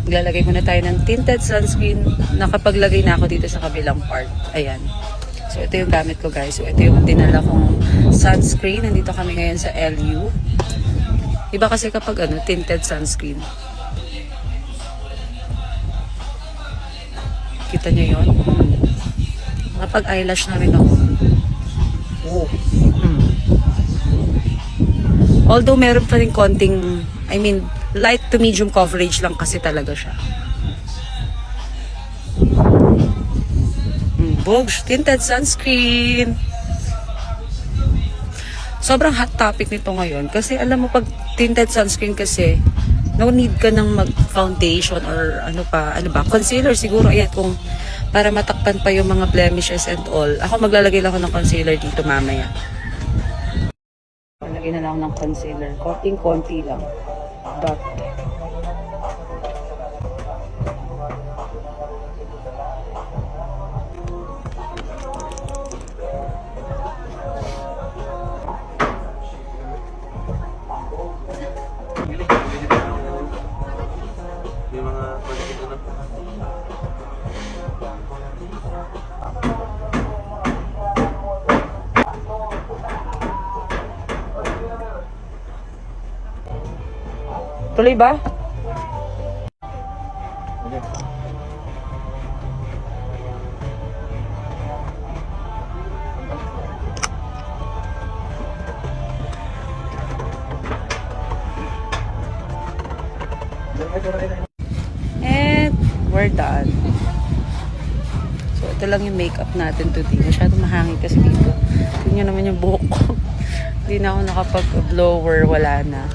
Maglalagay muna tayo ng tinted sunscreen. Nakapaglagay na ako dito sa kabilang part. Ayan. So, ito yung gamit ko, guys. So, ito yung dinala kong sunscreen. Nandito kami ngayon sa LU. Iba kasi kapag tinted sunscreen. Kita nyo yun? Nakapag-eyelash na rin ako. Oh. Although meron pa rin konting, light to medium coverage lang kasi talaga siya. Bogs, tinted sunscreen. Sobrang hot topic nito ngayon. Kasi alam mo, pag tinted sunscreen kasi, no need ka ng mag-foundation or concealer siguro. Ayan, kung para matakpan pa yung mga blemishes and all. Ako maglalagay lang ako ng concealer dito mamaya. Lagyan na lang ng concealer. Konting-konti lang. Dot. Tuloy ba? And we're done. So, ito lang yung makeup natin today. Masyadong mahangin kasi dito. Tingnan naman yung buhok ko. Hindi na ako nakapag-blower. Wala na.